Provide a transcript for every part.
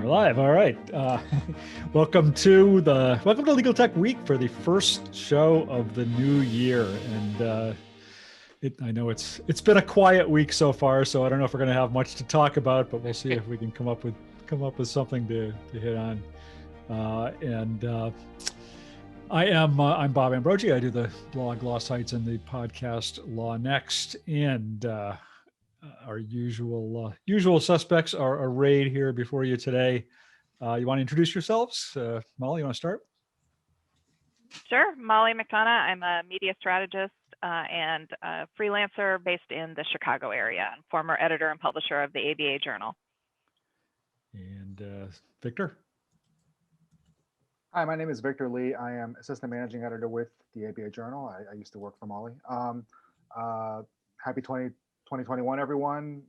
Live. All right. Welcome to Legal Tech Week for the first show of the new year. And I know it's been a quiet week so far, so I don't know if we're going to have much to talk about, but we'll see if we can come up with something to hit on. I'm Bob Ambrogi. I do the blog Law Sites and the podcast Law Next, and our usual suspects are arrayed here before you today. You want to introduce yourselves? Molly, you want to start? Sure. Molly McDonough. I'm a media strategist and a freelancer based in the Chicago area, and former editor and publisher of the ABA Journal. And Victor? Hi, my name is Victor Lee. I am assistant managing editor with the ABA Journal. I used to work for Molly. Happy 2021, everyone.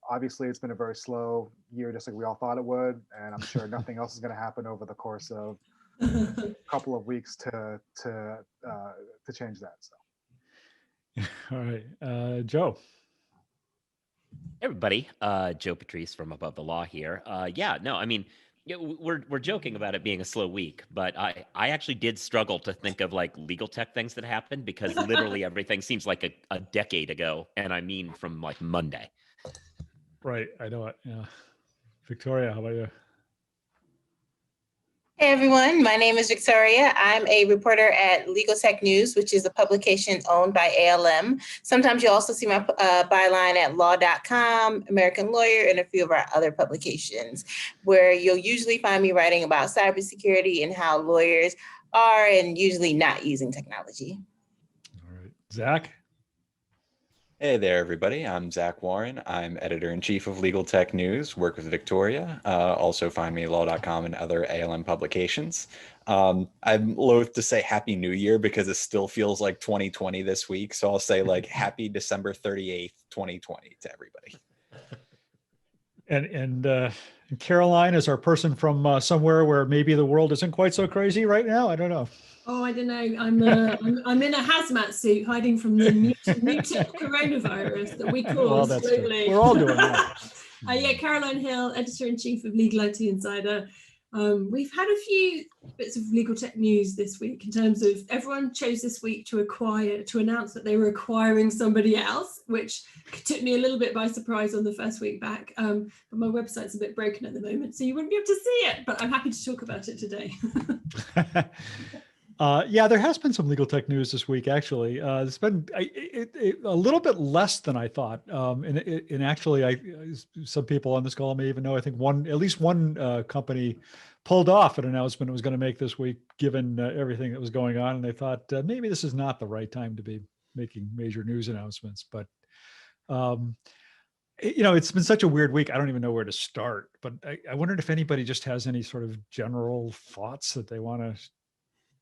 Obviously, it's been a very slow year, just like we all thought it would, and I'm sure nothing else is going to happen over the course of a couple of weeks to change that. So, all right, Joe. Hey everybody, Joe Patrice from Above the Law here. We're joking about it being a slow week, but I actually did struggle to think of like legal tech things that happened because literally everything seems like a decade ago, and I mean from like Monday. Right, I know it. Yeah, Victoria, how about you? Hey everyone, my name is Victoria. I'm a reporter at Legal Tech News, which is a publication owned by ALM. Sometimes you also see my byline at law.com, American Lawyer, and a few of our other publications, where you'll usually find me writing about cybersecurity and how lawyers are and usually not using technology. All right, Zach. Hey there, everybody. I'm Zach Warren. I'm editor-in-chief of Legal Tech News, work with Victoria. Also find me at law.com and other ALM publications. I'm loath to say Happy New Year because it still feels like 2020 this week. So I'll say like Happy December 38th, 2020 to everybody. And Caroline is our person from somewhere where maybe the world isn't quite so crazy right now. I don't know. Oh, I don't know. I'm in a hazmat suit hiding from the mutant coronavirus that we caused globally. We're all doing that. Yeah, Caroline Hill, editor-in-chief of Legal IT Insider. We've had a few bits of legal tech news this week in terms of everyone chose this week to announce that they were acquiring somebody else, which took me a little bit by surprise on the first week back. But my website's a bit broken at the moment, so you wouldn't be able to see it, but I'm happy to talk about it today. Yeah, there has been some legal tech news this week, actually. It's been a little bit less than I thought. And actually, some people on this call may even know, I think at least one company pulled off an announcement it was going to make this week, given everything that was going on. And they thought maybe this is not the right time to be making major news announcements. But, it's been such a weird week. I don't even know where to start. But I wondered if anybody just has any sort of general thoughts that they want to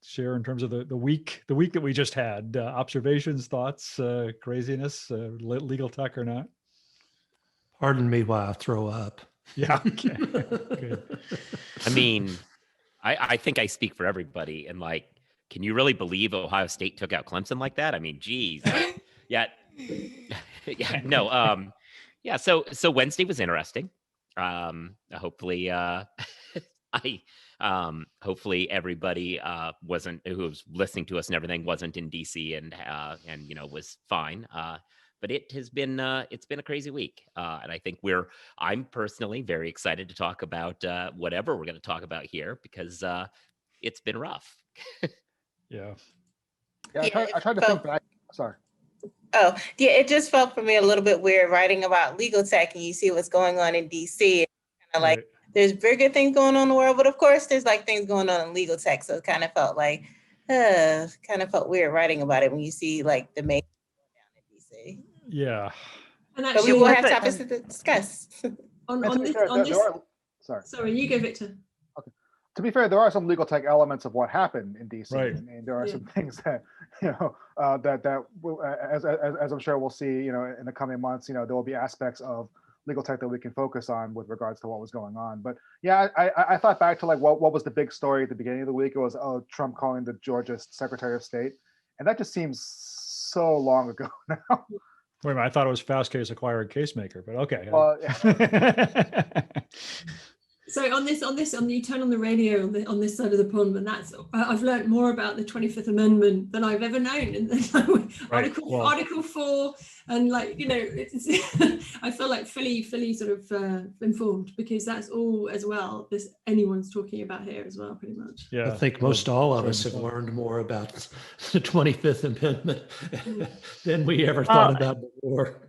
share in terms of the week that we just had, observations, thoughts, craziness, legal tech or not. Pardon me while I throw up. Yeah. Okay. Good. I mean, I think I speak for everybody. And like, can you really believe Ohio State took out Clemson like that? I mean, geez. Yeah. Yeah. No. Yeah. So Wednesday was interesting. Hopefully, hopefully everybody who was listening to us and everything wasn't in DC and was fine. But it's been a crazy week, and I think I'm personally very excited to talk about whatever we're going to talk about here because it's been rough. Yeah. I tried to think back. Sorry. Oh, yeah, it just felt for me a little bit weird writing about legal tech and you see what's going on in DC. Kind of like there's bigger things going on in the world, but of course there's like things going on in legal tech. So it kind of felt weird writing about it when you see like the main down in DC. Yeah. And but we will have topics to discuss. Sorry, you go, Victor. Okay. To be fair, there are some legal tech elements of what happened in DC, right. and there are some things that that as I'm sure we'll see, in the coming months, there will be aspects of legal tech that we can focus on with regards to what was going on. But yeah, I thought back to like what was the big story at the beginning of the week? It was Trump calling the Georgia Secretary of State, and that just seems so long ago now. Wait a minute, I thought it was Fast Case Acquired Casemaker, but okay. Well, yeah. So you turn on the radio on this side of the pond, and I've learned more about the 25th Amendment than I've ever known. And Right. Article 4, and I feel like fully sort of informed, because that's all as well as anyone's talking about here as well, pretty much. Yeah. I think most all of us have learned more about the 25th Amendment than we ever thought about before.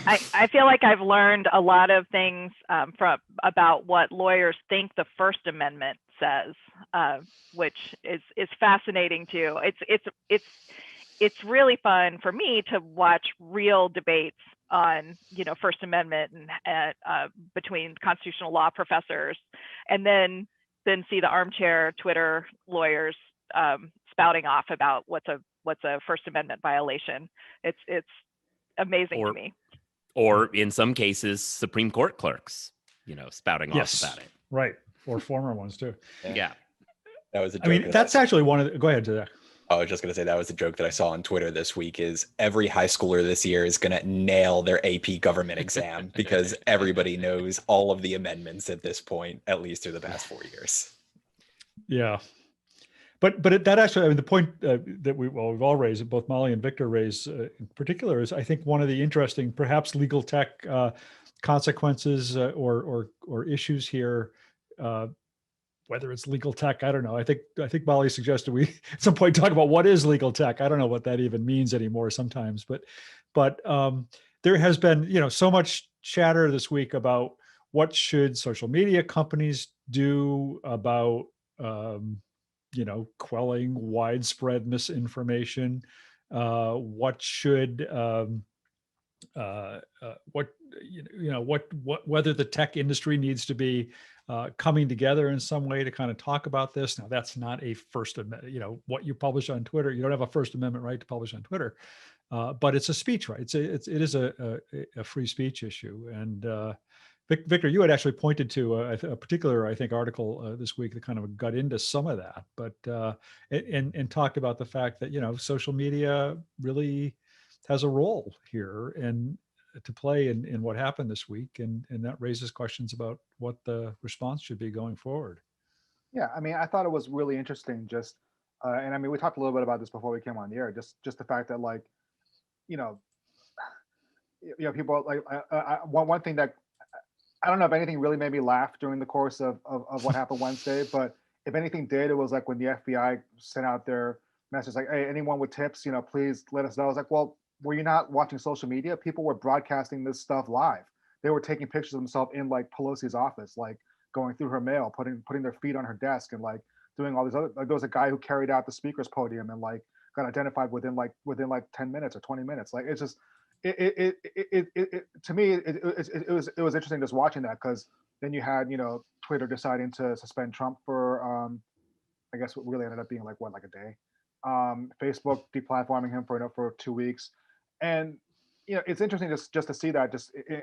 I feel like I've learned a lot of things about what lawyers think the First Amendment says, which is fascinating too. It's really fun for me to watch real debates on First Amendment and between constitutional law professors, and then see the armchair Twitter lawyers spouting off about what's a First Amendment violation. It's amazing to me. Or in some cases, Supreme Court clerks, spouting off about it. Right. Or former ones too. Yeah. That was a joke. I mean, that's actually one of the, go ahead, Zach. I was just going to say that was a joke that I saw on Twitter this week is every high schooler this year is going to nail their AP government exam because everybody knows all of the amendments at this point, at least through the past 4 years. Yeah. But that actually, I mean, the point that we've all raised, both Molly and Victor raised in particular, is I think one of the interesting, perhaps legal tech consequences or issues here. Whether it's legal tech, I don't know. I think Molly suggested we at some point talk about what is legal tech. I don't know what that even means anymore sometimes, but there has been so much chatter this week about what should social media companies do about quelling widespread misinformation. What should whether the tech industry needs to be coming together in some way to kind of talk about this. Now, that's not a First Amendment, what you publish on Twitter, you don't have a First Amendment right to publish on Twitter, but it's a speech right. It is a free speech issue. And Victor, you had actually pointed to a particular, I think, article this week that kind of got into some of that, but and talked about the fact that social media really has a role here and to play in what happened this week, and that raises questions about what the response should be going forward. Yeah, I mean, I thought it was really interesting. Just, and I mean, we talked a little bit about this before we came on the air. Just the fact that, like, people like one thing that I don't know if anything really made me laugh during the course of what happened Wednesday, but if anything did, it was like when the FBI sent out their message like, "Hey, anyone with tips, please let us know." I was like, well, were you not watching social media? People were broadcasting this stuff live. They were taking pictures of themselves in like Pelosi's office, like going through her mail, putting their feet on her desk, and like doing all these other. Like, there was a guy who carried out the speaker's podium and like got identified within 10 minutes or 20 minutes. Like, it's just to me it was interesting just watching that, because then you had Twitter deciding to suspend Trump for I guess what really ended up being like a day. Facebook deplatforming him for 2 weeks. And it's interesting just to see that,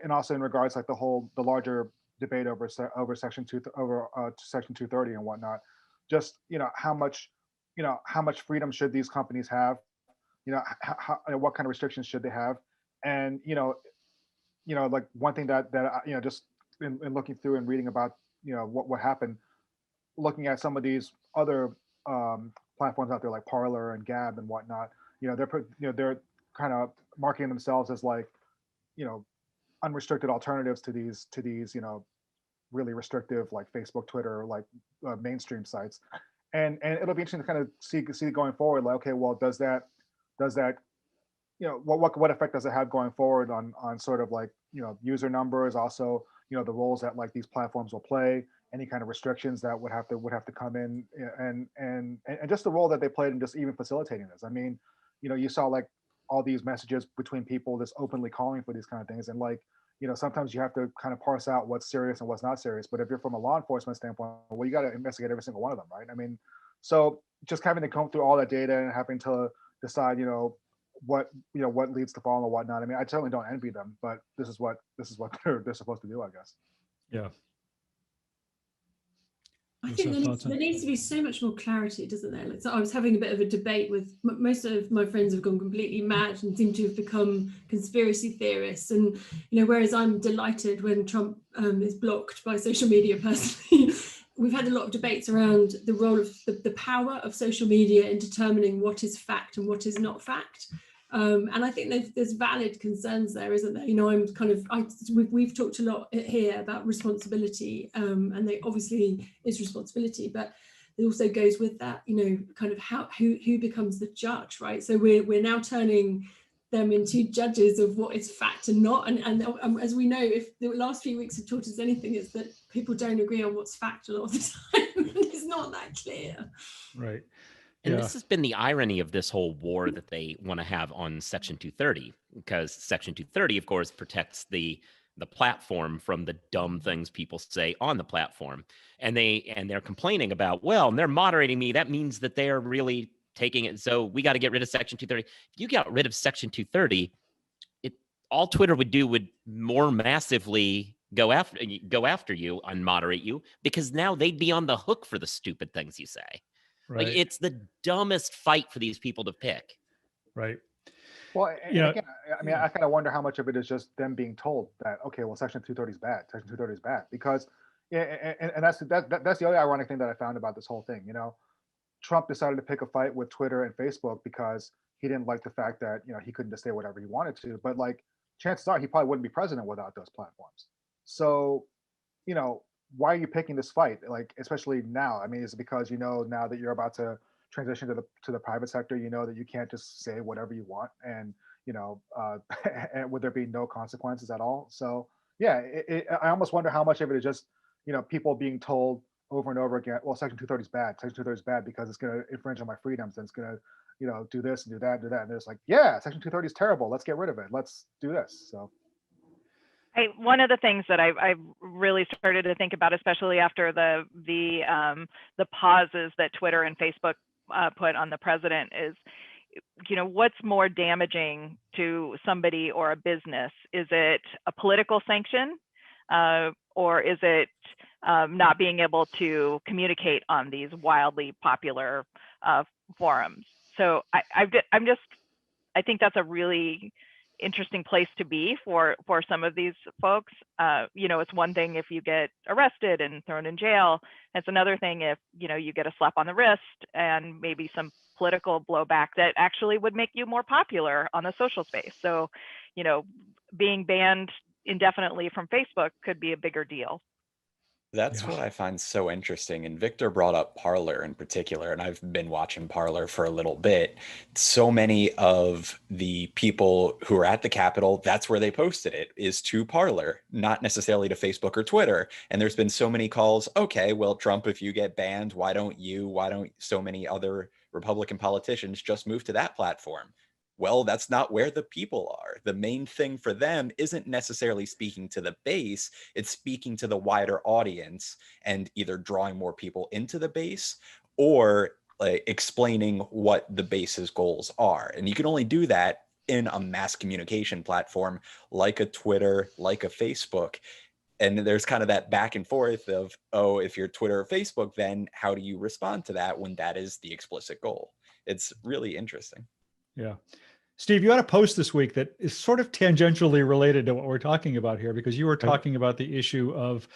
and also in regards like the larger debate over section 230 and whatnot. Just how much freedom should these companies have? How, what kind of restrictions should they have? And like one thing that just in looking through and reading about what happened, looking at some of these other platforms out there like Parler and Gab and whatnot, they're kind of marketing themselves as like unrestricted alternatives to these really restrictive like Facebook, Twitter, like mainstream sites. And it'll be interesting to kind of see going forward, like, okay, well, does that what effect does it have going forward on sort of like user numbers, also the roles that like these platforms will play, any kind of restrictions that would have to come in, and just the role that they played in just even facilitating this. I mean, you saw like all these messages between people just openly calling for these kind of things, and like sometimes you have to kind of parse out what's serious and what's not serious. But if you're from a law enforcement standpoint, well, you got to investigate every single one of them, right? I mean, so just having to comb through all that data and having to decide what leads to fall and whatnot. I mean, I certainly don't envy them, but this is what they're supposed to do, I guess. Yeah. I What's think your thoughts on there needs to be so much more clarity, doesn't there? Like, so I was having a bit of a debate with most of my friends have gone completely mad and seem to have become conspiracy theorists. And, whereas I'm delighted when Trump is blocked by social media personally, we've had a lot of debates around the role of the power of social media in determining what is fact and what is not fact. And I think there's valid concerns there, isn't there? We've talked a lot here about responsibility, and there obviously is responsibility, but it also goes with that, kind of who becomes the judge, right? So we're now turning them into judges of what is fact and not. And as we know, if the last few weeks have taught us anything, it's that people don't agree on what's fact a lot of the time. It's not that clear. Right. And Yeah. this has been the irony of this whole war that they want to have on Section 230, because Section 230, of course, protects the platform from the dumb things people say on the platform. And they're complaining about, well, and they're moderating me. That means that they are really taking it. So we got to get rid of Section 230. If you got rid of Section 230, all Twitter would do would more massively go after you and moderate you, because now they'd be on the hook for the stupid things you say. Right. Like, it's the dumbest fight for these people to pick. Right. Well, Yeah. again, I mean, Yeah. I kind of wonder how much of it is just them being told that, okay, well, Section 230 is bad. Section 230 is bad because, yeah, and that's the other ironic thing that I found about this whole thing. Trump decided to pick a fight with Twitter and Facebook because he didn't like the fact that he couldn't just say whatever he wanted to. But like, chances are he probably wouldn't be president without those platforms. So, why are you picking this fight? Like, especially now? I mean, is it because now that you're about to transition to the private sector, that you can't just say whatever you want, and and would there be no consequences at all? So yeah, I almost wonder how much of it is just people being told over and over again, well, Section 230 is bad. Section 230 is bad because it's going to infringe on my freedoms and it's going to do this and do that, and it's like, yeah, Section 230 is terrible. Let's get rid of it. Let's do this. So. One of the things that I've really started to think about, especially after the pauses that Twitter and Facebook put on the president, is, what's more damaging to somebody or a business? Is it a political sanction, or is it not being able to communicate on these wildly popular forums? So I think that's a really interesting place to be for some of these folks. It's one thing if you get arrested and thrown in jail. It's another thing if you get a slap on the wrist and maybe some political blowback that actually would make you more popular on the social space. So, being banned indefinitely from Facebook could be a bigger deal. That's Yeah. what I find so interesting. And Victor brought up Parler in particular, and I've been watching Parler for a little bit. So many of the people who are at the Capitol, that's where they posted it, is to Parler, not necessarily to Facebook or Twitter. And there's been so many calls, okay, well, Trump, if you get banned, why don't so many other Republican politicians just move to that platform? Well, that's not where the people are. The main thing for them isn't necessarily speaking to the base, it's speaking to the wider audience and either drawing more people into the base or explaining what the base's goals are. And you can only do that in a mass communication platform like a Twitter, like a Facebook. And there's kind of that back and forth of, oh, if you're Twitter or Facebook, then how do you respond to that when that is the explicit goal? It's really interesting. Yeah. Steve, you had a post this week that is sort of tangentially related to what we're talking about here, because you were talking about the issue of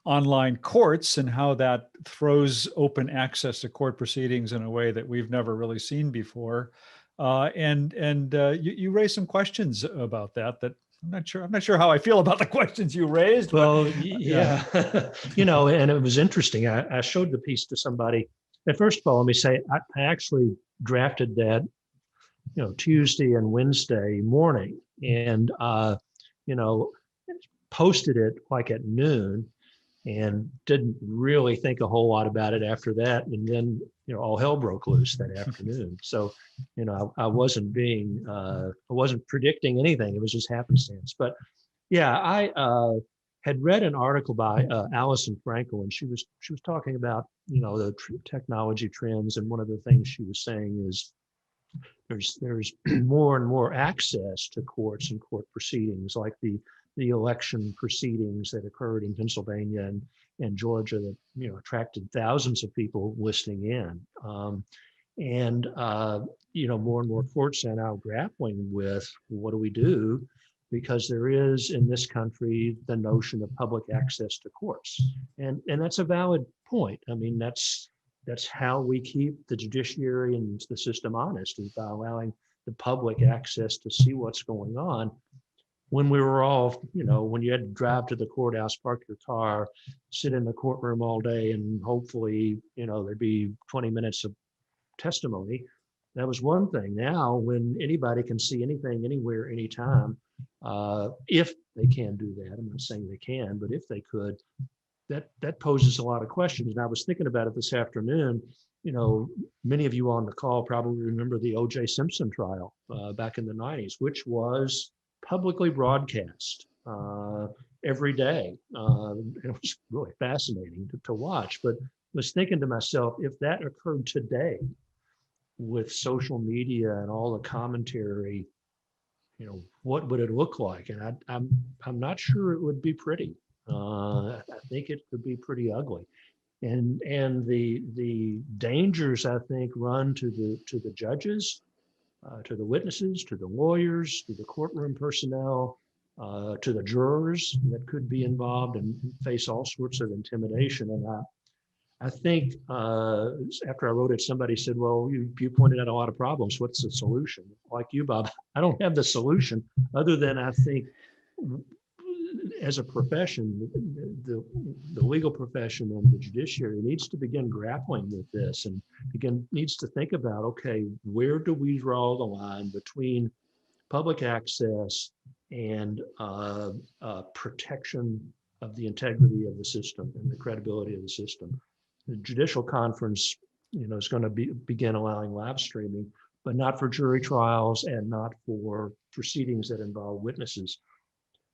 online courts and how that throws open access to court proceedings in a way that we've never really seen before. You raised some questions about that I'm not sure how I feel about the questions you raised. Well, yeah, and it was interesting. I showed the piece to somebody. And first of all, let me say, I actually drafted that Tuesday and Wednesday morning, and posted it like at noon, and didn't really think a whole lot about it after that. And then all hell broke loose that afternoon. So I wasn't predicting anything. It was just happenstance. But yeah, I had read an article by Alison Frankel, and she was talking about the technology trends, and one of the things she was saying is there's more and more access to courts and court proceedings, like the election proceedings that occurred in Pennsylvania and Georgia that, you know, attracted thousands of people listening in. You know, more and more courts are now grappling with, what do we do? Because there is in this country the notion of public access to courts. And that's a valid point. I mean, that's how we keep the judiciary and the system honest, is by allowing the public access to see what's going on. When we were all, you know, when you had to drive to the courthouse, park your car, sit in the courtroom all day, and hopefully, you know, there'd be 20 minutes of testimony, that was one thing. Now, when anybody can see anything, anywhere, anytime, if they can do that, I'm not saying they can, but if they could, that poses a lot of questions. And I was thinking about it this afternoon. You know, many of you on the call probably remember the O.J. Simpson trial back in the 90s, which was publicly broadcast every day. It was really fascinating to watch, but I was thinking to myself, if that occurred today with social media and all the commentary, you know, what would it look like? And I'm not sure it would be pretty. I think it could be pretty ugly. And the dangers, I think, run to the judges, to the witnesses, to the lawyers, to the courtroom personnel, to the jurors that could be involved and face all sorts of intimidation. And I think after I wrote it, somebody said, well, you pointed out a lot of problems. What's the solution? Like you, Bob, I don't have the solution, other than I think as a profession, the legal profession and the judiciary needs to begin grappling with this, and needs to think about, okay, where do we draw the line between public access and protection of the integrity of the system and the credibility of the system? The judicial conference, you know, is going to begin allowing live streaming, but not for jury trials and not for proceedings that involve witnesses,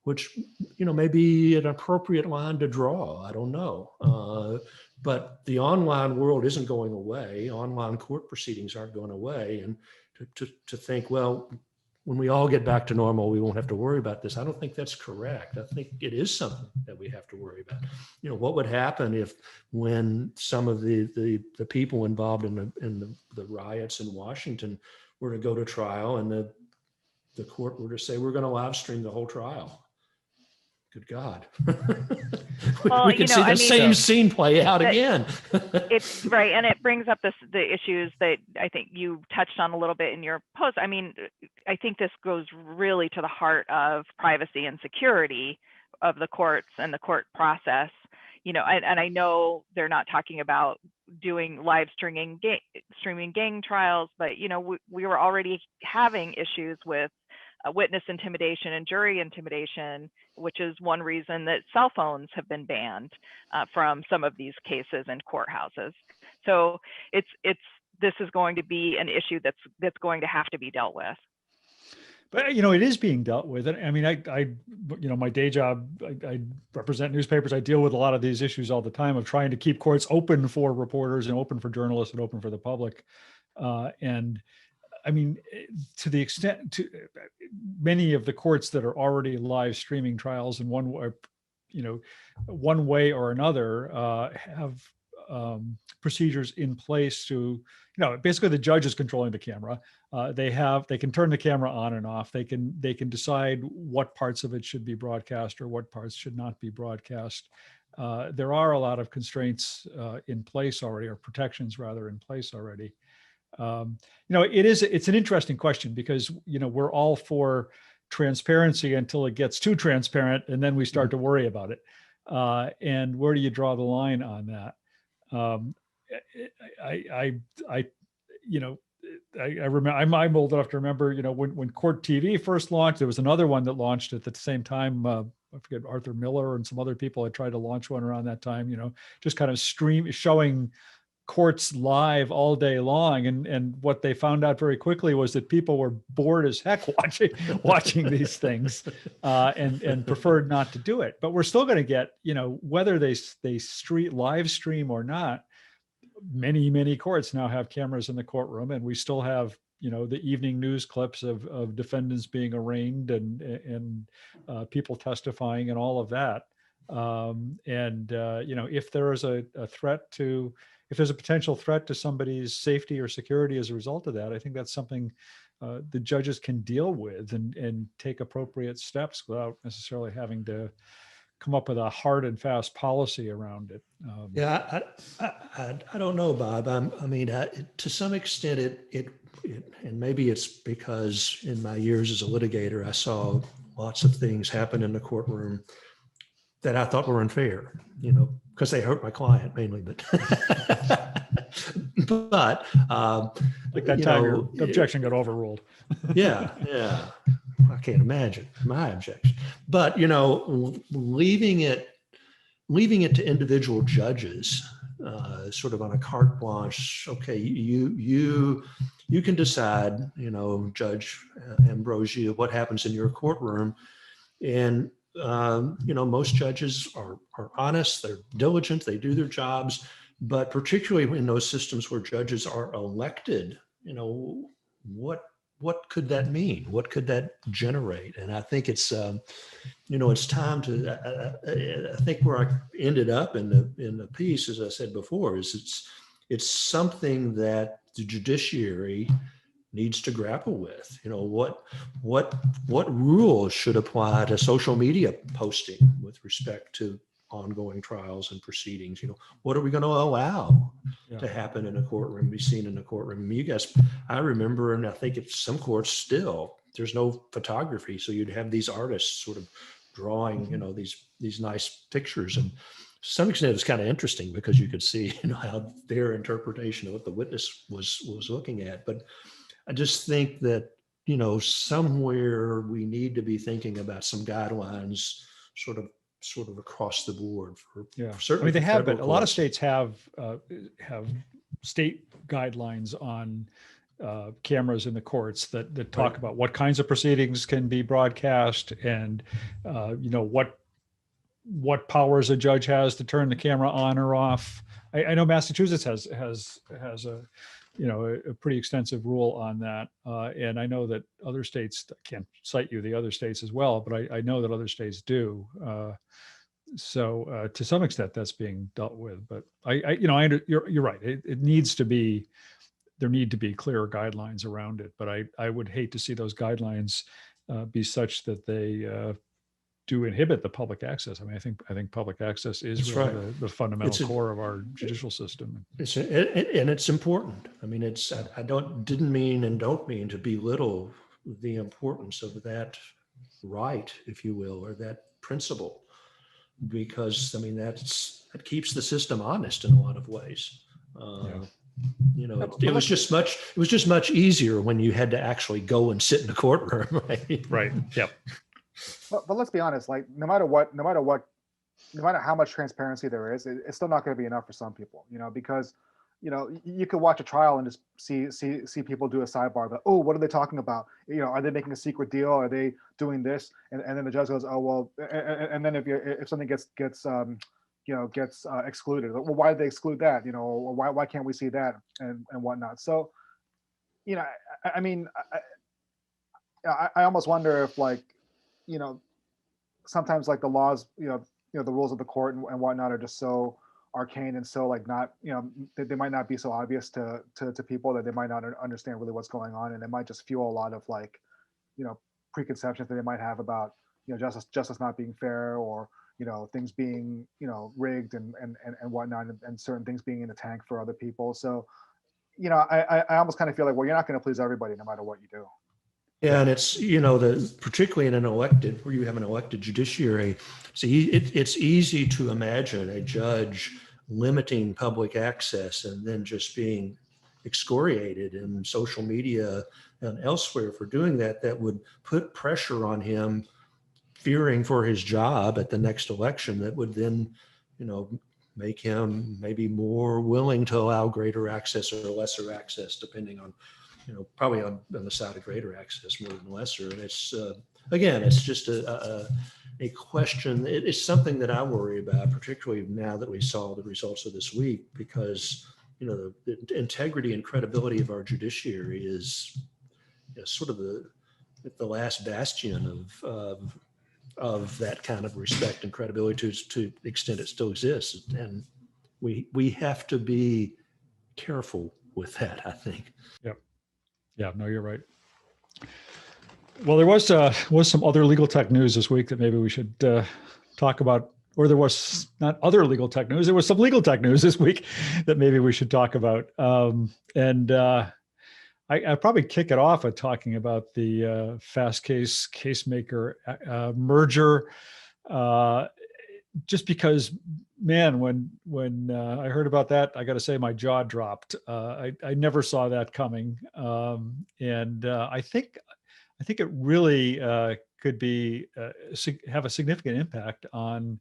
which, you know, may be an appropriate line to draw. I don't know. But the online world isn't going away. Online court proceedings aren't going away. And to think, well, when we all get back to normal, we won't have to worry about this. I don't think that's correct. I think it is something that we have to worry about. You know, what would happen if, when some of the people involved in the riots in Washington were to go to trial, and the court were to say, we're going to live stream the whole trial? Good God. Well, we can see the same scene play out again. It's right. And it brings up the issues that I think you touched on a little bit in your post. I mean, I think this goes really to the heart of privacy and security of the courts and the court process. You know, and I know they're not talking about doing live streaming gang trials, but, you know, we were already having issues with witness intimidation and jury intimidation, which is one reason that cell phones have been banned from some of these cases in courthouses. So this is going to be an issue that's going to have to be dealt with. But, you know, it is being dealt with. I mean, I you know, my day job, I represent newspapers. I deal with a lot of these issues all the time, of trying to keep courts open for reporters and open for journalists and open for the public. And I mean, to the extent, to many of the courts that are already live streaming trials in one way or another, have procedures in place to, you know, basically the judge is controlling the camera. They can turn the camera on and off. They can decide what parts of it should be broadcast or what parts should not be broadcast. There are a lot of constraints in place already, or protections rather, in place already. You know, it's an interesting question, because, you know, we're all for transparency until it gets too transparent, and then we start to worry about it. And where do you draw the line on that? You know, I remember, I'm old enough to remember, you know, when Court TV first launched, there was another one that launched at the same time. I forget, Arthur Miller and some other people had tried to launch one around that time, you know, just kind of showing courts live all day long. And what they found out very quickly was that people were bored as heck watching these things, and preferred not to do it. But we're still going to get, you know, whether they live stream or not, many courts now have cameras in the courtroom, and we still have, the evening news clips of defendants being arraigned and people testifying and all of that. If there is a threat to, if there's a potential threat to somebody's safety or security as a result of that, I think that's something the judges can deal with and take appropriate steps without necessarily having to come up with a hard and fast policy around it. Yeah, I don't know, Bob. To some extent, it and maybe it's because in my years as a litigator, I saw lots of things happen in the courtroom that I thought were unfair, because they hurt my client mainly, but Like that time your objection got overruled. yeah, I can't imagine my objection, but leaving it to individual judges, sort of on a carte blanche. Okay, you can decide, Judge Ambrosia, what happens in your courtroom, and most judges are honest, they're diligent, they do their jobs, but particularly in those systems where judges are elected, what could that mean? What could that generate? And I think it's time to. I think where I ended up in the piece, as I said before, is it's something that the judiciary needs to grapple with. What rules should apply to social media posting with respect to ongoing trials and proceedings? What are we going to allow to happen in a courtroom, be seen in a courtroom? You guys, I remember, and I think it's some courts still, there's no photography, so you'd have these artists sort of drawing, these nice pictures, and to some extent it's kind of interesting because you could see, how their interpretation of what the witness was looking at. But I just think that, somewhere we need to be thinking about some guidelines sort of across the board for certainly. They have, but a lot of courts. states have state guidelines on cameras in the courts that talk about what kinds of proceedings can be broadcast and what powers a judge has to turn the camera on or off. I know Massachusetts has a pretty extensive rule on that, and I know that other states, I can't cite you the other states as well, but I know that other states do. So to some extent, that's being dealt with. But you're right. It needs to be. There need to be clearer guidelines around it. But I would hate to see those guidelines be such that they do inhibit the public access. I think public access is That's really right. the fundamental core of our judicial system. And it's important. I mean, I don't mean to belittle the importance of that right, if you will, or that principle, because that keeps the system honest in a lot of ways. It was just much easier when you had to actually go and sit in a courtroom, right? Right. Yep. But let's be honest, like no matter how much transparency there is, it's still not going to be enough for some people, because you could watch a trial and just see people do a sidebar, but what are they talking about? Are they making a secret deal? Are they doing this? And then the judge goes, oh well, and then if something gets excluded, well, why did they exclude that? Or why can't we see that and whatnot? So, I almost wonder if sometimes like the laws, the rules of the court and whatnot are just so arcane and so not, they might not be so obvious to people that they might not understand really what's going on, and it might just fuel a lot of preconceptions that they might have about justice not being fair, or things being rigged and whatnot, and certain things being in the tank for other people. So I almost kind of feel like, well, you're not going to please everybody no matter what you do. Yeah, and it's particularly in where you have an elected judiciary. See, it's easy to imagine a judge limiting public access and then just being excoriated in social media and elsewhere for doing that. That would put pressure on him, fearing for his job at the next election. That would then, make him maybe more willing to allow greater access or lesser access, depending on. Probably on the side of greater access more than lesser. And it's, again, it's just a question. It's something that I worry about, particularly now that we saw the results of this week, because, the integrity and credibility of our judiciary is sort of the last bastion of that kind of respect and credibility to the extent it still exists. And we have to be careful with that, I think. Yep. Yeah, no, you're right. Well, there was some other legal tech news this week that maybe we should talk about, or there was not other legal tech news. There was some legal tech news this week that maybe we should talk about. I'll probably kick it off with talking about the Fast Case Casemaker merger, just because, man, when I heard about that, I got to say my jaw dropped. I never saw that coming, and I think it really could be have a significant impact on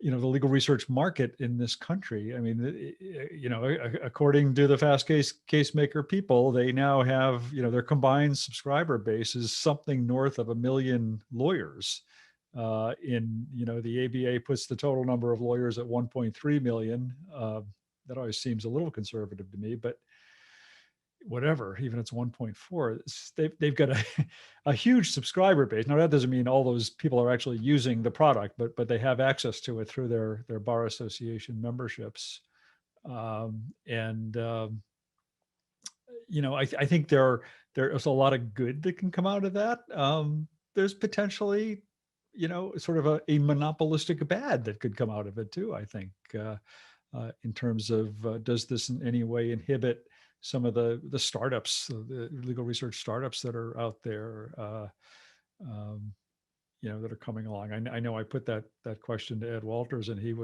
the legal research market in this country. I mean, according to the Fast Casemaker people, they now have their combined subscriber base is something north of 1 million lawyers. The ABA puts the total number of lawyers at 1.3 million. That always seems a little conservative to me, but whatever, even it's 1.4, they've got a huge subscriber base. Now that doesn't mean all those people are actually using the product, but they have access to it through their bar association memberships. I think there's a lot of good that can come out of that. There's potentially, sort of a monopolistic bad that could come out of it too, I think, in terms of does this in any way inhibit some of the startups, the legal research startups that are out there, that are coming along. I know I put that question to Ed Walters, and he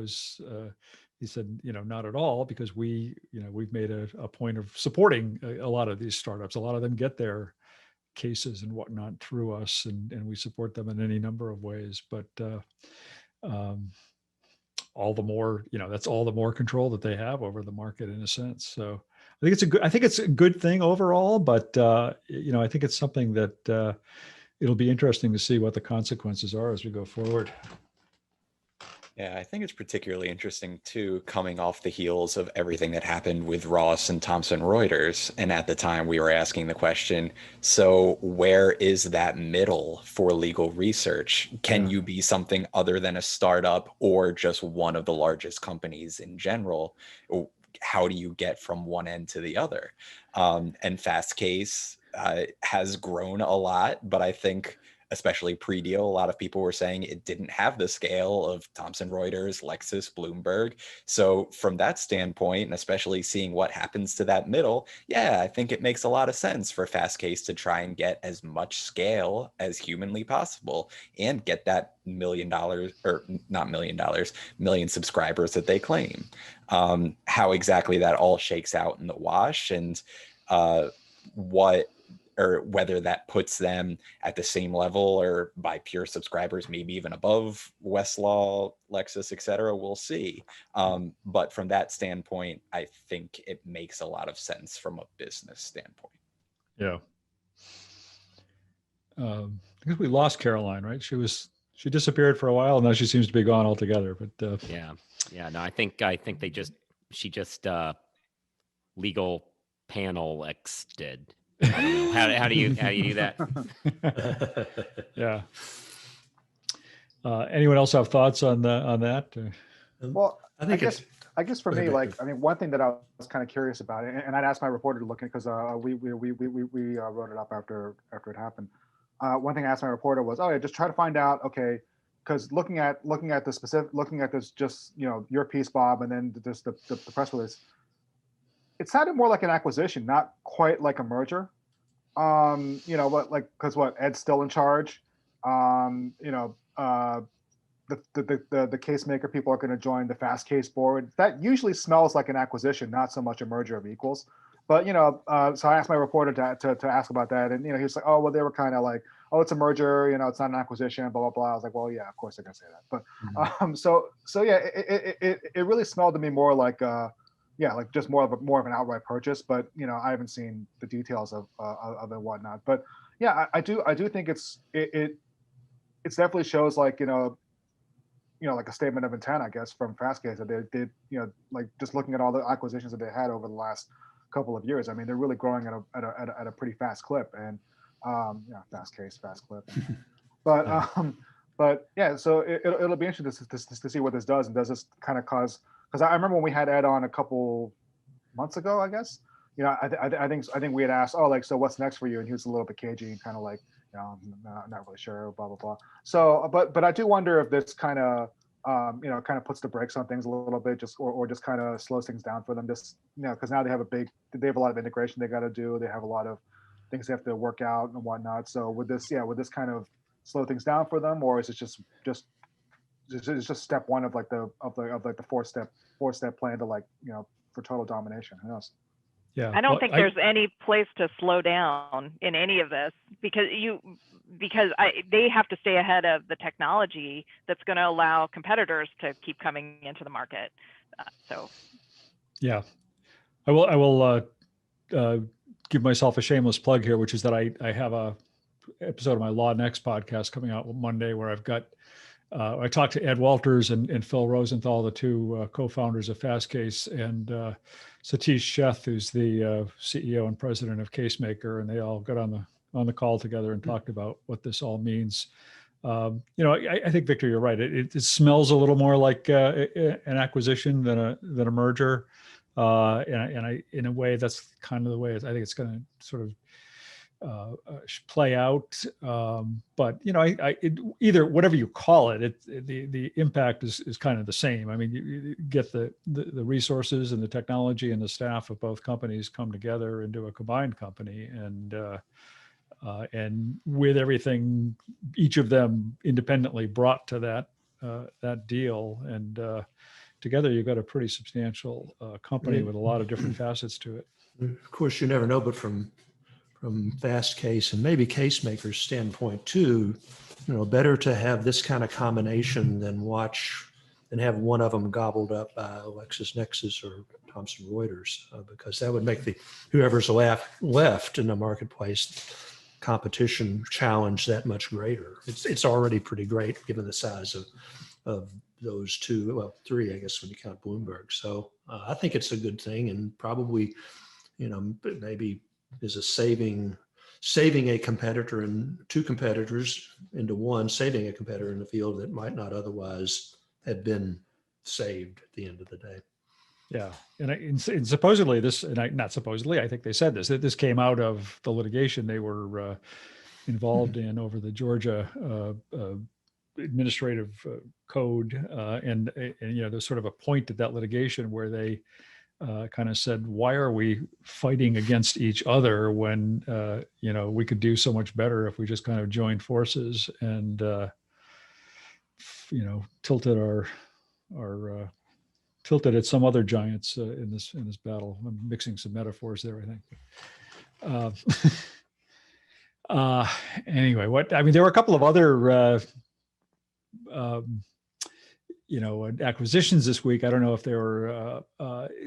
said, not at all, because we've made a point of supporting a lot of these startups. A lot of them get their cases and whatnot through us, and we support them in any number of ways. But all the more, that's all the more control that they have over the market in a sense. So I think it's a good thing overall, but I think it's something that it'll be interesting to see what the consequences are as we go forward. Yeah, I think it's particularly interesting too, coming off the heels of everything that happened with Ross and Thomson Reuters. And at the time we were asking the question, so where is that middle for legal research? Can you be something other than a startup or just one of the largest companies in general? How do you get from one end to the other? And Fast Case has grown a lot, but I think especially pre-deal, a lot of people were saying it didn't have the scale of Thomson Reuters, Lexis, Bloomberg. So from that standpoint, and especially seeing what happens to that middle, yeah, I think it makes a lot of sense for Fast Case to try and get as much scale as humanly possible and get that $1 million, or not $1 million, million subscribers that they claim. How exactly that all shakes out in the wash, and whether that puts them at the same level or by pure subscribers, maybe even above Westlaw, Lexis, et cetera, we'll see. But from that standpoint, I think it makes a lot of sense from a business standpoint. Yeah. I guess we lost Caroline, right? She disappeared for a while, and now she seems to be gone altogether. But yeah. No, I think she just legal panel exited. I don't know. How do you do that? Yeah. Anyone else have thoughts on that? Well, I guess for me, Victor. one thing that I was kind of curious about, and I'd asked my reporter to look at, because we wrote it up after it happened. One thing I asked my reporter was, just try to find out, okay, because looking at this, just your piece, Bob, and then just the press release, it sounded more like an acquisition, not quite like a merger. Because Ed's still in charge. The Casemaker people are going to join the Fast Case board. That usually smells like an acquisition, not so much a merger of equals. But so I asked my reporter to ask about that, and he was like, oh well, they were kind of like, oh, it's a merger, it's not an acquisition, blah blah blah. I was like, well, yeah, of course they're gonna say that. But so yeah, it really smelled to me more like like just more of an outright purchase. But I haven't seen the details of it and whatnot. But yeah, I do think it definitely shows like like a statement of intent, I guess, from Fast Case, that they did like just looking at all the acquisitions that they had over the last couple of years. I mean, they're really growing at a pretty fast clip, and fast case, fast clip. But but yeah, so it'll be interesting to see what this does, and does this kind of cause? Because I remember when we had Ed on a couple months ago, I guess. I think we had asked, oh, like, so what's next for you? And he was a little bit cagey and kind of like, not really sure, blah blah blah. So, but I do wonder if this kind of kind of puts the brakes on things a little bit, or just kind of slows things down for them. Just because now they have a lot of integration they got to do. They have a lot of things they have to work out and whatnot. So would this kind of slow things down for them, or is it just step one of the four step plan to for total domination? Who knows? Yeah, I don't think there's any place to slow down in any of this, because they have to stay ahead of the technology that's going to allow competitors to keep coming into the market. Yeah, I will give myself a shameless plug here, which is that I have a episode of my Law Next podcast coming out Monday where I've got I talked to Ed Walters and Phil Rosenthal, the two co-founders of Fastcase, and Satish Sheth, who's the CEO and president of Casemaker, and they all got on the call together and talked about what this all means. I think, Victor, you're right. It smells a little more like an acquisition than a merger, and in a way that's kind of the way I think it's going to sort of play out. But either whatever you call it, the impact is kind of the same. I mean, you get the resources and the technology and the staff of both companies come together into a combined company, and with everything each of them independently brought to that deal, and together you've got a pretty substantial company with a lot of different facets to it. Of course, you never know, but from Fastcase and maybe Casemaker's standpoint too, better to have this kind of combination than have one of them gobbled up by LexisNexis or Thomson Reuters, because that would make whoever's left in the marketplace competition challenge that much greater. It's already pretty great given the size of those two, well, three, I guess, when you count Bloomberg. So I think it's a good thing, and probably, maybe is a saving a competitor and two competitors into one, saving a competitor in the field that might not otherwise have been saved at the end of the day. Yeah, and supposedly not supposedly, I think they said that this came out of the litigation they were involved in over the Georgia administrative code, and there's sort of a point at that litigation where they kind of said, why are we fighting against each other when we could do so much better if we just kind of joined forces and tilted tilted at some other giants in this battle. I'm mixing some metaphors there, I think. Anyway, there were a couple of other acquisitions this week. I don't know if they were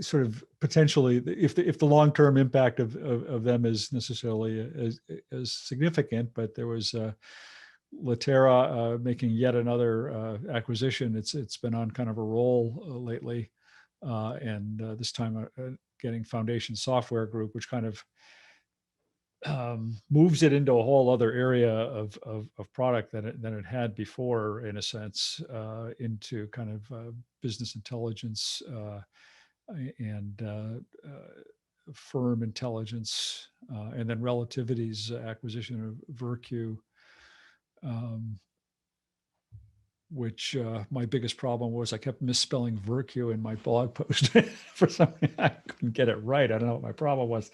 sort of potentially, if the long-term impact of them is necessarily as significant, but there was Latera making yet another acquisition. It's been on kind of a roll lately, and this time getting Foundation Software Group, which kind of moves it into a whole other area of product than it had before, in a sense, into kind of business intelligence and firm intelligence, and then Relativity's acquisition of Virtue, which my biggest problem was I kept misspelling Virtue in my blog post. For some reason, I couldn't get it right. I don't know what my problem was.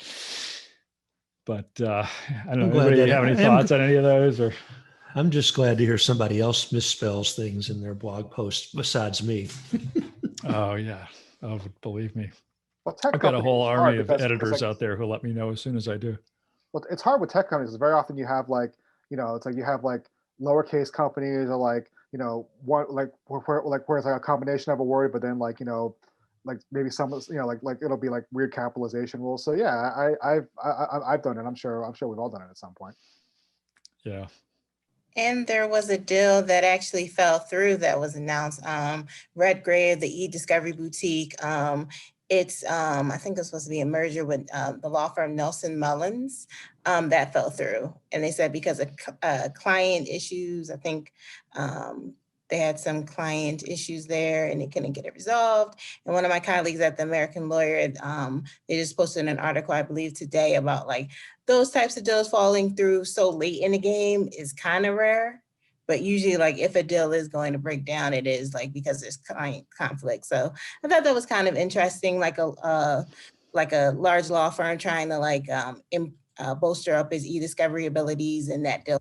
But I don't know. Anybody have any thoughts on any of those? Or I'm just glad to hear somebody else misspells things in their blog post besides me. Oh yeah, believe me. Well, I've got a whole army of editors out there who let me know as soon as I do. Well, it's hard with tech companies. Very often you have it's like you have lowercase companies, or what where it's like a combination of a word, but then maybe some it'll be like weird capitalization rules. So yeah, I've done it. I'm sure we've all done it at some point. Yeah. And there was a deal that actually fell through that was announced. Redgrave, the e-discovery boutique, it's, I think it's supposed to be a merger with the law firm Nelson Mullins that fell through. And they said because of client issues, I think they had some client issues there and they couldn't get it resolved. And one of my colleagues at the American Lawyer, they just posted an article, I believe today, about like those types of deals falling through so late in the game is kind of rare. But usually, like if a deal is going to break down, it is like because there's client conflict. So I thought that was kind of interesting, like a large law firm trying to like bolster up his e-discovery abilities in that deal.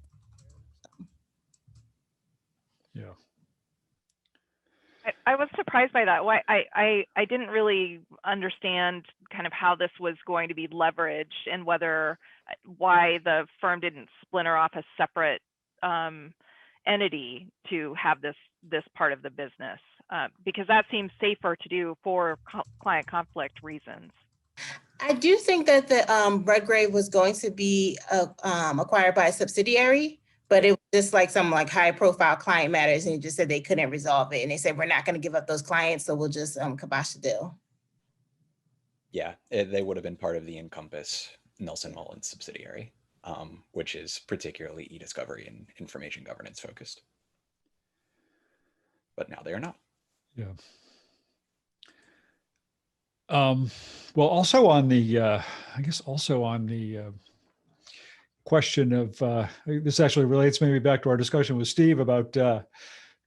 Yeah. I was surprised by that. Why I didn't really understand kind of how this was going to be leveraged and why the firm didn't splinter off a separate entity to have this part of the business, because that seems safer to do for client conflict reasons. I do think that the Redgrave was going to be acquired by a subsidiary, but it was just like some like high profile client matters, and it just said they couldn't resolve it. And they said, we're not going to give up those clients, so we'll just kibosh the deal. Yeah, they would have been part of the Encompass Nelson Mullins subsidiary, which is particularly e-discovery and information governance focused. But now they are not. Yeah. Well, also on the, I guess also on the question of, this actually relates maybe back to our discussion with Steve about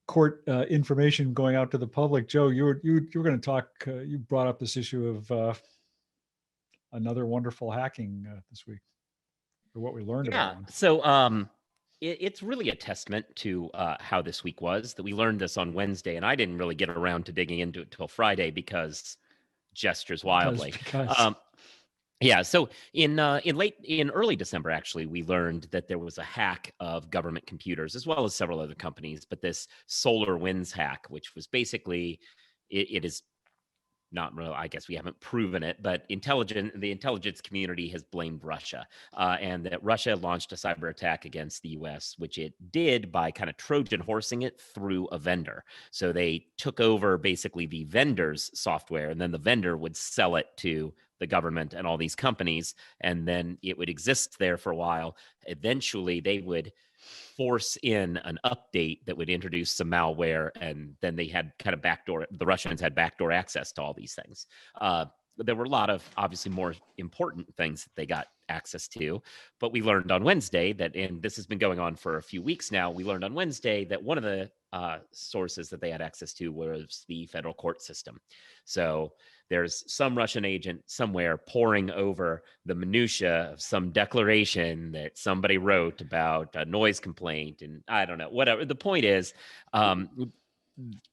court information going out to the public. Joe, you were going to talk, you brought up this issue of another wonderful hacking this week, or what we learned about one. So it's really a testament to how this week was, that we learned this on Wednesday, and I didn't really get around to digging into it till Friday because gestures wildly. Yeah, so in early December, actually, we learned that there was a hack of government computers as well as several other companies. But this SolarWinds hack, which was basically, it is not real. I guess we haven't proven it, but the intelligence community has blamed Russia, and that Russia launched a cyber attack against the U.S., which it did by kind of Trojan horsing it through a vendor. So they took over basically the vendor's software, and then the vendor would sell it to the government and all these companies, and then it would exist there for a while. Eventually, they would force in an update that would introduce some malware, and then they had kind of the Russians had backdoor access to all these things. There were a lot of obviously more important things that they got access to, but we learned on Wednesday that, and this has been going on for a few weeks now, we learned on Wednesday that one of the sources that they had access to was the federal court system. So there's some Russian agent somewhere poring over the minutia of some declaration that somebody wrote about a noise complaint, and I don't know, whatever. The point is,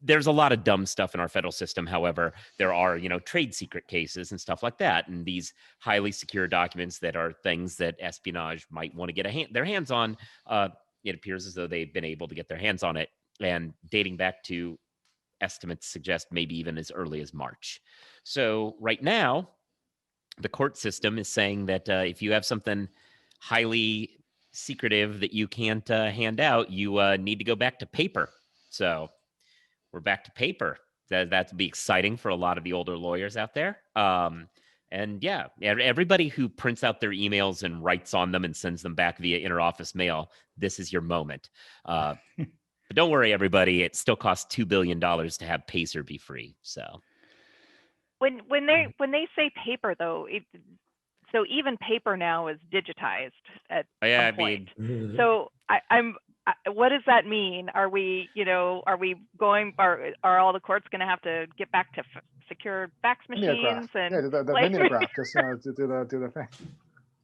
there's a lot of dumb stuff in our federal system. However, there are, trade secret cases and stuff like that, and these highly secure documents that are things that espionage might want to get their hands on. It appears as though they've been able to get their hands on it, and dating back to estimates suggest maybe even as early as March. So right now, the court system is saying that if you have something highly secretive that you can't hand out, you need to go back to paper. So we're back to paper. That'd be exciting for a lot of the older lawyers out there. And yeah, everybody who prints out their emails and writes on them and sends them back via interoffice mail, this is your moment. But don't worry, everybody. It still costs $2 billion to have Pacer be free. So when they say paper, though, so even paper now is digitized at some point. So what does that mean? Are we going? Are all the courts going to have to get back to secure fax machines and the mimeograph? Just do the thing.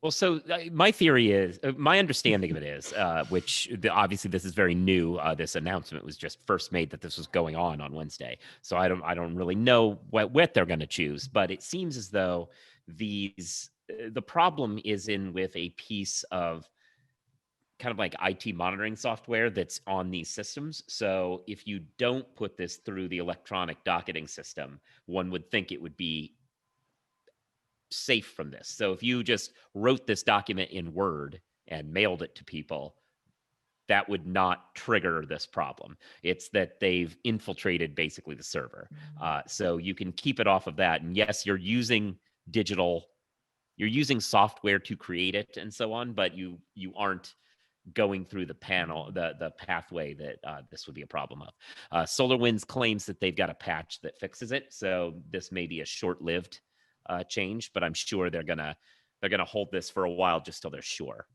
Well, so my theory is, my understanding of it is, which obviously this is very new. This announcement was just first made that this was going on Wednesday. So I don't really know what they're going to choose, but it seems as though the problem is in with a piece of kind of like IT monitoring software that's on these systems. So if you don't put this through the electronic docketing system, one would think it would be safe from this. So if you just wrote this document in Word and mailed it to people, that would not trigger this problem. It's that they've infiltrated basically the server. So you can keep it off of that. And yes, you're using software to create it and so on, but you aren't going through the pathway that this would be a problem of. SolarWinds claims that they've got a patch that fixes it, so this may be a short-lived change, but I'm sure they're gonna hold this for a while just till they're sure.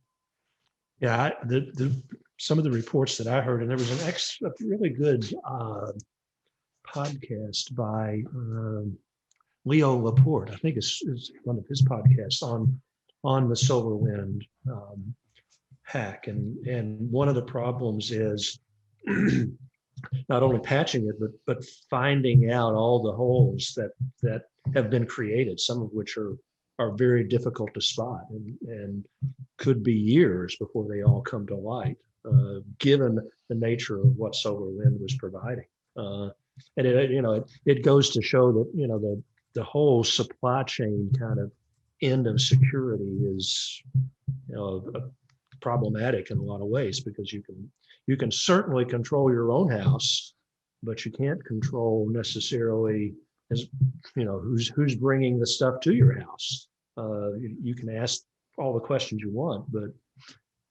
Yeah, some of the reports that I heard, and there was a really good podcast by Leo Laporte. I think is one of his podcasts on the SolarWind hack, and one of the problems is not only patching it, but finding out all the holes that have been created, some of which are very difficult to spot and could be years before they all come to light, given the nature of what SolarWind was providing. And it goes to show that the whole supply chain kind of end of security is problematic in a lot of ways, because you can certainly control your own house, but you can't control necessarily who's bringing the stuff to your house. You can ask all the questions you want, but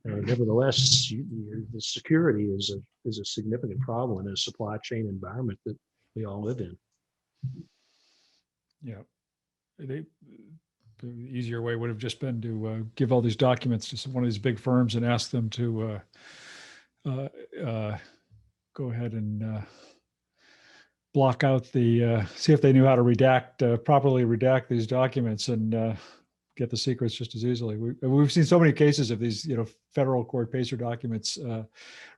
nevertheless, the security is a significant problem in a supply chain environment that we all live in. Yeah, the easier way would have just been to give all these documents to one of these big firms and ask them to go ahead and block out see if they knew how to properly redact these documents and get the secrets just as easily. We've seen so many cases of these, federal court PACER documents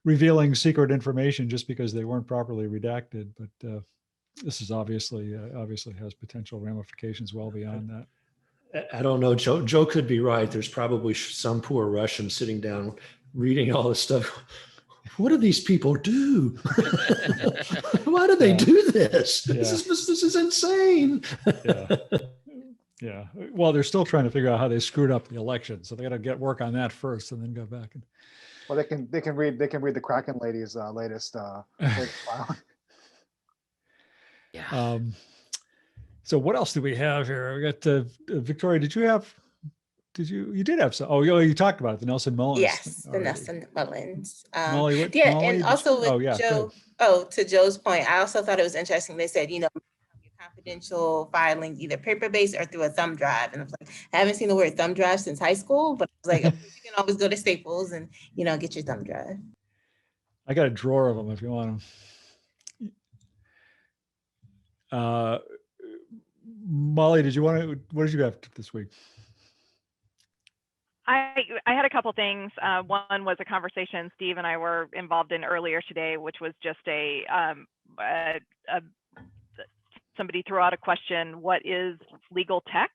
revealing secret information just because they weren't properly redacted. But this is obviously has potential ramifications well beyond that. I don't know. Joe could be right. There's probably some poor Russian sitting down reading all this stuff. What do these people do? Why do they do this? Yeah. This is insane. Yeah. Yeah. Well, they're still trying to figure out how they screwed up the election, so they got to work on that first, and then go back and. Well, they can read the Kraken lady's latest file. Yeah. So what else do we have here? We got Victoria. Did you did have some? Oh, you talked about it, the Nelson Mullins. Yes, the Nelson Mullins. Molly, and also with Joe. To Joe's point, I also thought it was interesting. They said, your confidential filing, either paper-based or through a thumb drive. And I was like, I haven't seen the word thumb drive since high school, but I was like, you can always go to Staples and, get your thumb drive. I got a drawer of them if you want them. Molly, what did you have this week? I had a couple things. One was a conversation Steve and I were involved in earlier today, which was just somebody threw out a question: what is legal tech?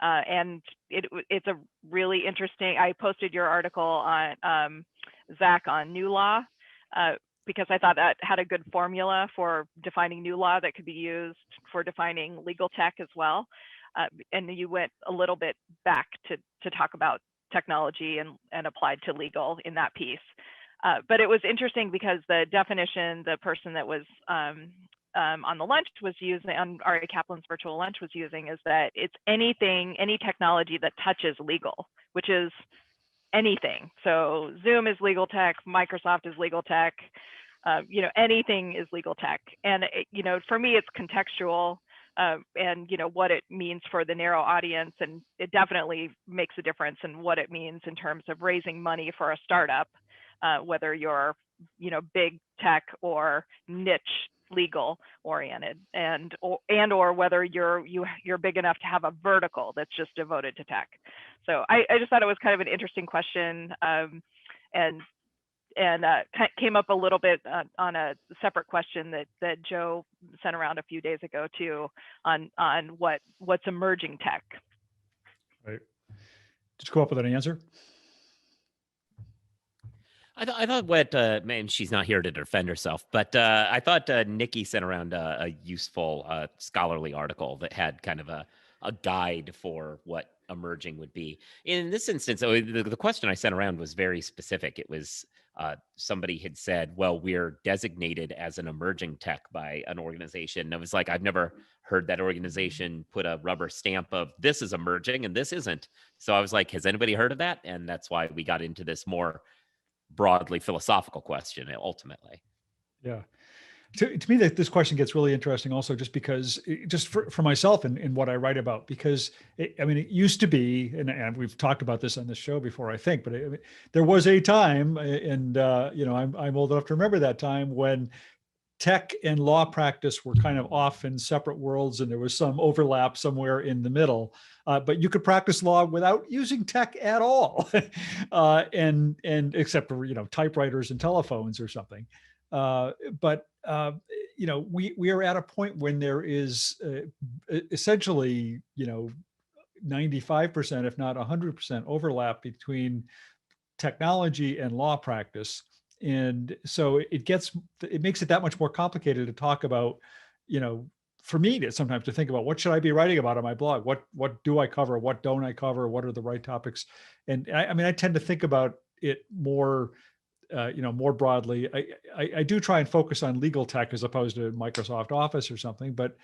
And it's a really interesting. I posted your article on Zach on new law because I thought that had a good formula for defining new law that could be used for defining legal tech as well. And you went a little bit back to talk about technology and applied to legal in that piece. But it was interesting because the definition the person that was on the lunch was using, on Ari Kaplan's virtual lunch was using, is that it's any technology that touches legal, which is anything. So Zoom is legal tech, Microsoft is legal tech, anything is legal tech. And, for me, it's contextual and, what it means for the narrow audience. And it definitely makes a difference in what it means in terms of raising money for a startup, whether you're, big tech or niche legal oriented, or whether you're big enough to have a vertical that's just devoted to tech. So I just thought it was kind of an interesting question, and came up a little bit on a separate question that Joe sent around a few days ago too, on what's emerging tech. Right. Did you come up with an answer? I thought what, man, she's not here to defend herself, but I thought Nikki sent around a useful scholarly article that had kind of a guide for what emerging would be. In this instance, the question I sent around was very specific. It was somebody had said, well, we're designated as an emerging tech by an organization. And I was like, I've never heard that organization put a rubber stamp of this is emerging and this isn't. So I was like, has anybody heard of that? And that's why we got into this more broadly philosophical question ultimately. Yeah. To me, that this question gets really interesting also just because, just for myself and what I write about, because it used to be, and we've talked about this on this show before, I think, but there was a time, and I'm old enough to remember that time when tech and law practice were kind of off in separate worlds, and there was some overlap somewhere in the middle. But you could practice law without using tech at all, and except for typewriters and telephones or something. But we are at a point when there is essentially 95%, if not 100% overlap between technology and law practice. And so it makes it that much more complicated to talk about, for me to sometimes to think about what should I be writing about on my blog? What do I cover? What don't I cover? What are the right topics? And I tend to think about it more, more broadly. I do try and focus on legal tech as opposed to Microsoft Office or something, but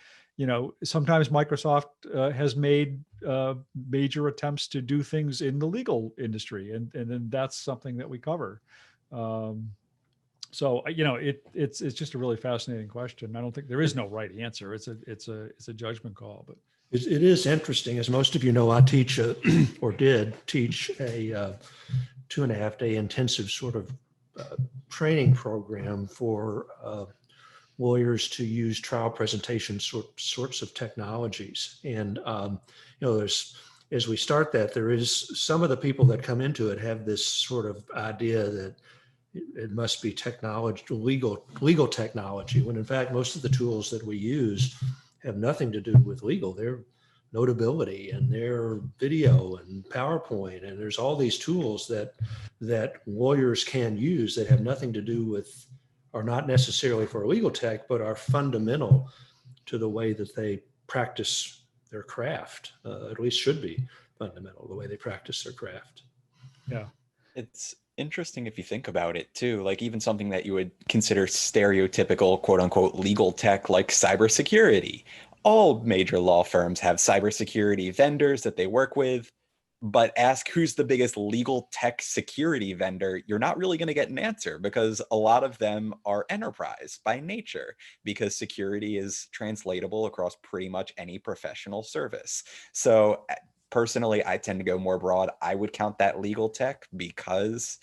sometimes Microsoft has made major attempts to do things in the legal industry, and then that's something that we cover. So it's just a really fascinating question. I don't think there is no right answer. It's a judgment call, but. It is interesting, as most of you know, I teach or did teach a 2.5-day intensive sort of training program for lawyers to use trial presentation sorts of technologies. And, as we start that, there is some of the people that come into it have this sort of idea that it must be technology, legal technology, when in fact, most of the tools that we use have nothing to do with legal. They're Notability and their video and PowerPoint, and there's all these tools that lawyers can use that have nothing to do with, are not necessarily for legal tech, but are fundamental to the way that they practice their craft. At least should be fundamental, the way they practice their craft. Yeah. It's interesting if you think about it too, like even something that you would consider stereotypical, quote unquote, legal tech, like cybersecurity. All major law firms have cybersecurity vendors that they work with, but ask who's the biggest legal tech security vendor, you're not really going to get an answer, because a lot of them are enterprise by nature, because security is translatable across pretty much any professional service. So personally, I tend to go more broad. I would count that legal tech because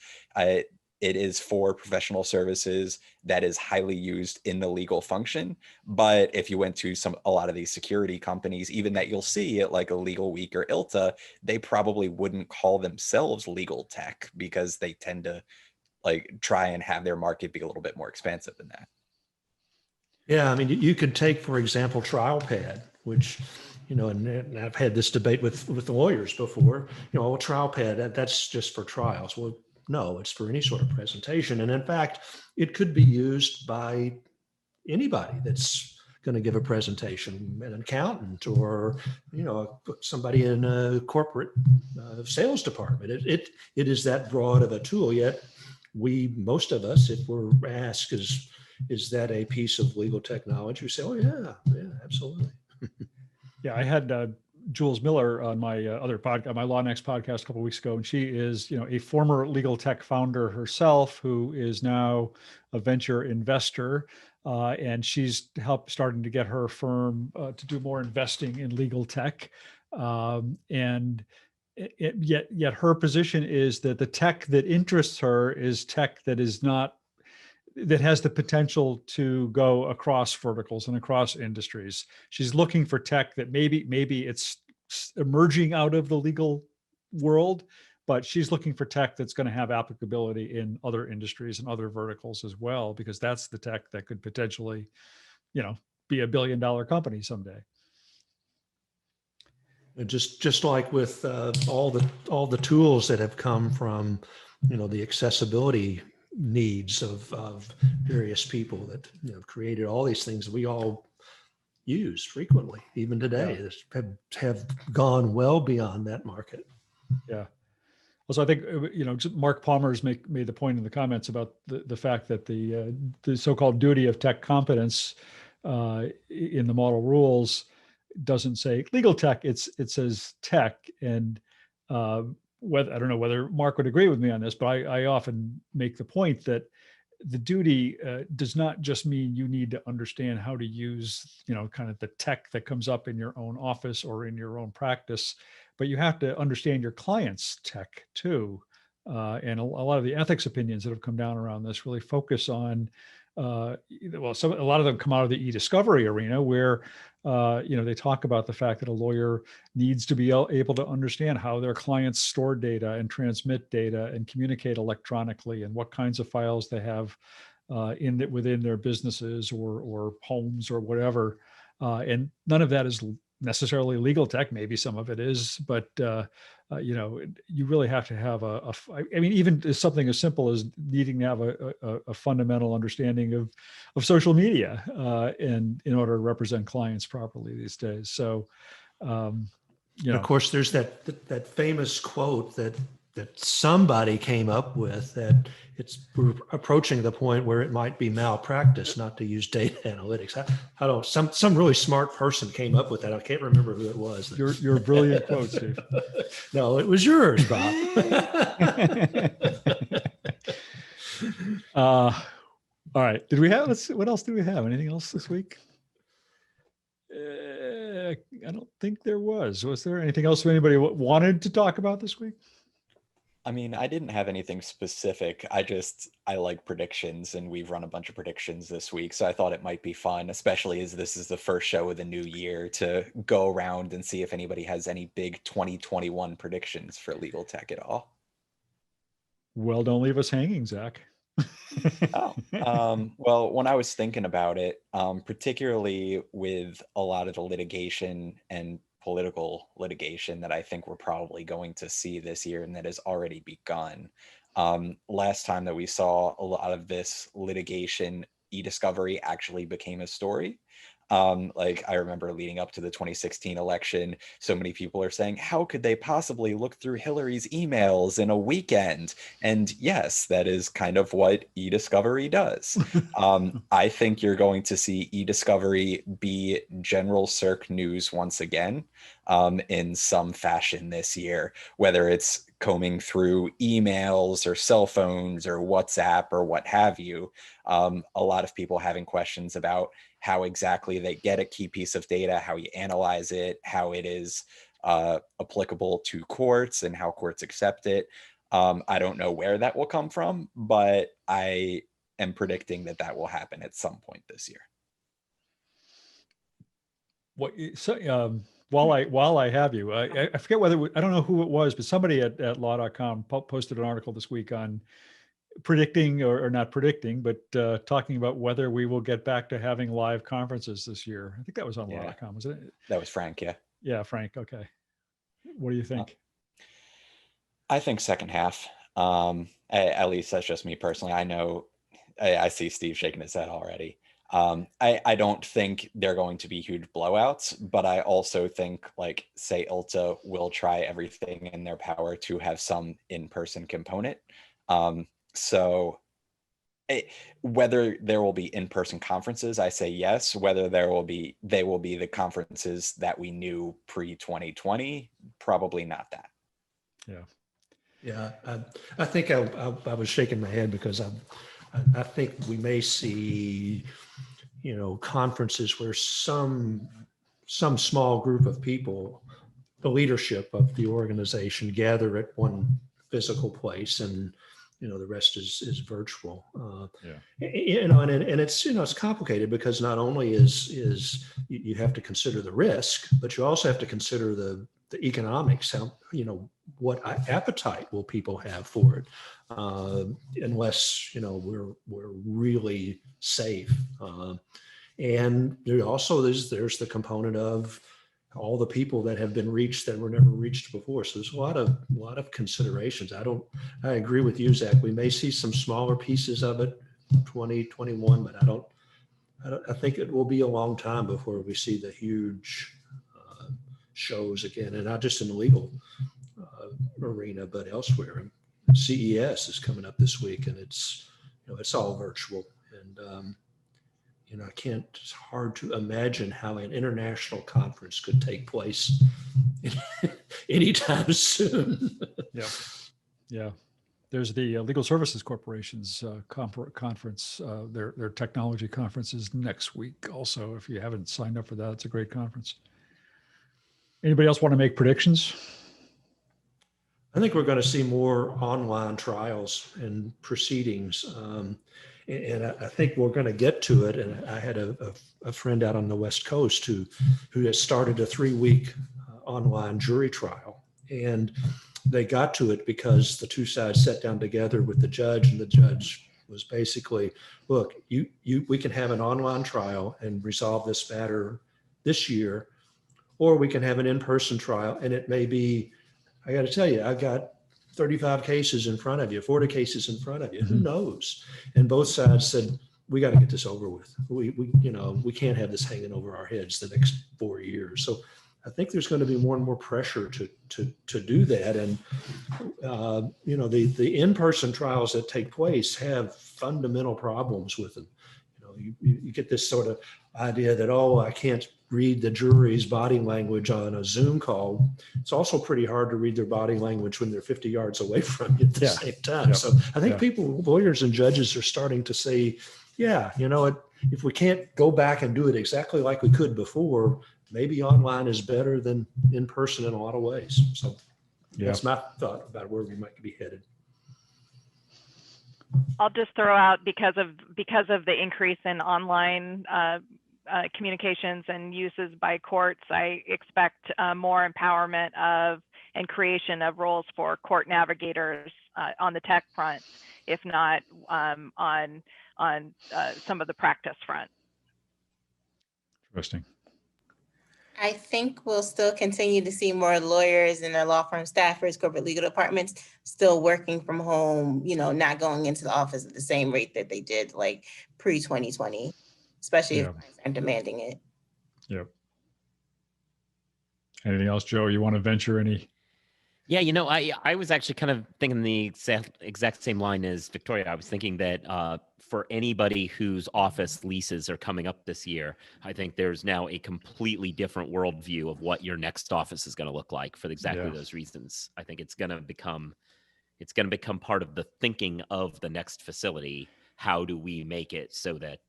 it is for professional services that is highly used in the legal function. But if you went to a lot of these security companies, even that you'll see at like a Legal Week or ILTA, they probably wouldn't call themselves legal tech, because they tend to like try and have their market be a little bit more expansive than that. Yeah, you could take, for example, TrialPad, which, and I've had this debate with the lawyers before, TrialPad, that's just for trials. Well, no, it's for any sort of presentation. And in fact, it could be used by anybody that's going to give a presentation, an accountant or, somebody in a corporate sales department. It is that broad of a tool. Yet most of us, if we're asked, is that a piece of legal technology? We say, oh yeah, absolutely. Yeah, I had Jules Miller on my other podcast, my Law Next podcast a couple of weeks ago, and she is, a former legal tech founder herself, who is now a venture investor, and she's starting to get her firm to do more investing in legal tech, and yet her position is that the tech that interests her is tech that has the potential to go across verticals and across industries. She's looking for tech that maybe it's emerging out of the legal world, but she's looking for tech that's going to have applicability in other industries and other verticals as well, because that's the tech that could potentially, be $1 billion company someday. And just like with all the tools that have come from, the accessibility needs of various people that created all these things that we all use frequently, even today, have gone well beyond that market. Yeah. Also, I think, Mark Palmer's made the point in the comments about the fact that the so-called duty of tech competence in the model rules doesn't say legal tech, it says tech. And whether, I don't know whether Mark would agree with me on this, but I often make the point that the duty does not just mean you need to understand how to use, kind of the tech that comes up in your own office or in your own practice, but you have to understand your client's tech too. And a lot of the ethics opinions that have come down around this really focus on, a lot of them come out of the e-discovery arena where, they talk about the fact that a lawyer needs to be able to understand how their clients store data and transmit data and communicate electronically and what kinds of files they have within their businesses or homes or whatever. And none of that is necessarily legal tech. Maybe some of it is, but you really have to have even something as simple as needing to have a fundamental understanding of social media and in order to represent clients properly these days. So, Of course, there's that famous quote that somebody came up with, that we're approaching the point where it might be malpractice not to use data analytics. I don't. Some really smart person came up with that. I can't remember who it was. Your brilliant quote, Steve. No, it was yours, Bob. All right. What else did we have? Anything else this week? I don't think there was. Was there anything else anybody wanted to talk about this week? I mean, I didn't have anything specific. I like predictions, and we've run a bunch of predictions this week. So I thought it might be fun, especially as this is the first show of the new year, to go around and see if anybody has any big 2021 predictions for legal tech at all. Well, don't leave us hanging, Zach. Well, when I was thinking about it, particularly with a lot of the litigation and political litigation that I think we're probably going to see this year and that has already begun. Last time that we saw a lot of this litigation, e-discovery actually became a story. Like I remember leading up to the 2016 election, so many people are saying, how could they possibly look through Hillary's emails in a weekend? And yes, that is kind of what e-discovery does. I think you're going to see e-discovery be general circ news once again, in some fashion this year, whether it's combing through emails or cell phones or WhatsApp or what have you. A lot of people having questions about how exactly they get a key piece of data, how you analyze it, how it is applicable to courts and how courts accept it. I don't know where that will come from, but I am predicting that will happen at some point this year. While I have you, I forget whether, I don't know who it was, but somebody at law.com posted an article this week on predicting or not predicting, but talking about whether we will get back to having live conferences this year. I think that was on law.com, wasn't it? That was Frank, yeah. Yeah, Frank. Okay. What do you think? I think second half. At least that's just me personally. I know I see Steve shaking his head already. I don't think they're going to be huge blowouts, but I also think, like, say ILTA will try everything in their power to have some in-person component. So whether there will be in-person conferences, I say yes. Whether they will be the conferences that we knew pre-2020, probably not that. Yeah. I think I was shaking my head because I think we may see, conferences where some small group of people, the leadership of the organization, gather at one physical place, and the rest is virtual. And it's it's complicated because not only is you have to consider the risk, but you also have to consider the economics. How what appetite will people have for it, unless we're really safe. And there's the component of all the people that have been reached that were never reached before. So there's a lot of considerations. I agree with you, Zach. We may see some smaller pieces of it 2021, but I think it will be a long time before we see the huge shows again, and not just in the legal arena, but elsewhere. CES is coming up this week, and it's all virtual, and it's hard to imagine how an international conference could take place anytime soon. Yeah. There's the Legal Services Corporation's conference. Their technology conference is next week. Also, if you haven't signed up for that, it's a great conference. Anybody else want to make predictions? I think we're going to see more online trials and proceedings. And I think we're going to get to it. And I had a friend out on the West Coast who has started a 3-week online jury trial. And they got to it because the two sides sat down together with the judge, and the judge was basically, look, we can have an online trial and resolve this matter this year, or we can have an in-person trial. And it may be, I got to tell you, I've got 35 cases in front of you, 40 cases in front of you. Who knows? And both sides said, we got to get this over with. We can't have this hanging over our heads the next 4 years. So I think there's going to be more and more pressure to do that. And the in-person trials that take place have fundamental problems with them. You get this sort of idea that, I can't read the jury's body language on a Zoom call. It's also pretty hard to read their body language when they're 50 yards away from you at the same time. Yeah. So I think lawyers and judges are starting to say, if we can't go back and do it exactly like we could before, maybe online is better than in person in a lot of ways. So that's my thought about where we might be headed. I'll just throw out, because of the increase in online communications and uses by courts, I expect more empowerment and creation of roles for court navigators on the tech front, if not on some of the practice front. Interesting. I think we'll still continue to see more lawyers and their law firm staffers, corporate legal departments still working from home, not going into the office at the same rate that they did like pre-2020, especially if clients aren't demanding it. Yep. Anything else, Joe? You want to venture any? Yeah, I was actually kind of thinking the exact same line as Victoria. I was thinking that for anybody whose office leases are coming up this year, I think there's now a completely different worldview of what your next office is going to look like for exactly those reasons. I think it's going to become part of the thinking of the next facility. How do we make it so that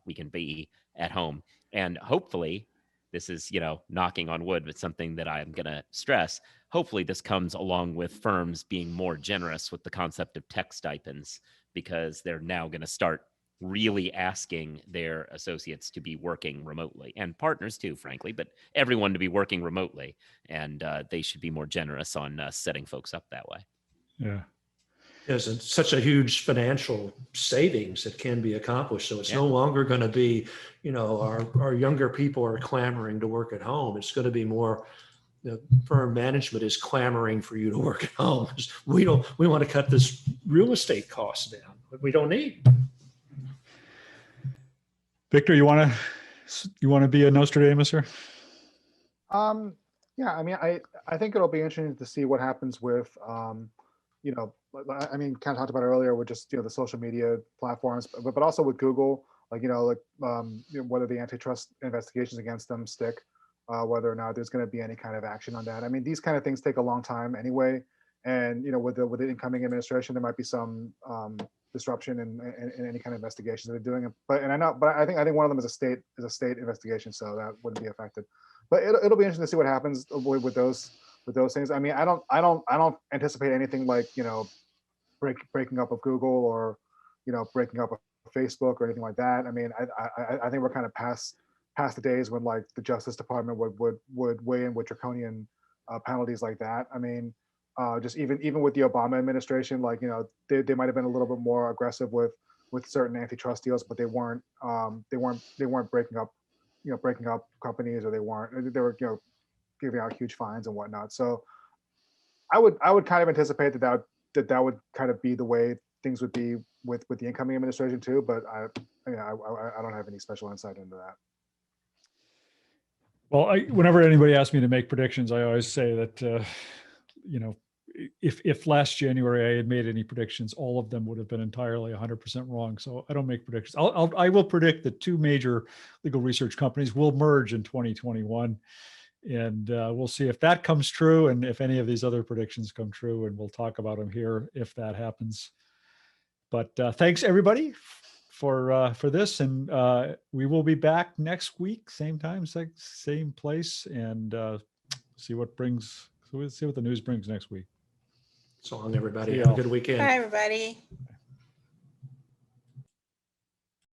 we can be at home? And hopefully, this is, knocking on wood, but something that I'm going to stress. Hopefully this comes along with firms being more generous with the concept of tech stipends, because they're now going to start really asking their associates to be working remotely, and partners too, frankly, but everyone to be working remotely. And they should be more generous on setting folks up that way. Yeah. There's such a huge financial savings that can be accomplished. So it's no longer going to be, our younger people are clamoring to work at home. It's going to be more, firm management is clamoring for you to work at home, because we want to cut this real estate costs down, but we don't need. Victor, you want to be a Nostradamus here? Yeah, I mean, I think it'll be interesting to see what happens with, kind of talked about it earlier with just, the social media platforms, but also with Google, whether the antitrust investigations against them stick, whether or not there's going to be any kind of action on that. I mean, these kind of things take a long time anyway. And, with the incoming administration, there might be some disruption in any kind of investigations that they're doing. But I think one of them is a state investigation, so that wouldn't be affected. But it'll be interesting to see what happens with those things. I mean, I don't anticipate anything like, breaking up of Google or, breaking up of Facebook or anything like that. I mean, I think we're kind of past the days when like the Justice Department would weigh in with draconian penalties like that. I mean, just even with the Obama administration, like, they might have been a little bit more aggressive with certain antitrust deals, but they weren't breaking up companies, or they were giving out huge fines and whatnot. So I would kind of anticipate that would kind of be the way things would be with the incoming administration too. But I don't have any special insight into that. Well, whenever anybody asks me to make predictions, I always say that, if last January I had made any predictions, all of them would have been entirely 100% wrong. So I don't make predictions. I will predict that two major legal research companies will merge in 2021. And we'll see if that comes true and if any of these other predictions come true, and we'll talk about them here if that happens. But thanks everybody for this, and we will be back next week, same time, same place, and see what the news brings next week. So long, everybody. See Have a y'all. good weekend. Bye, everybody.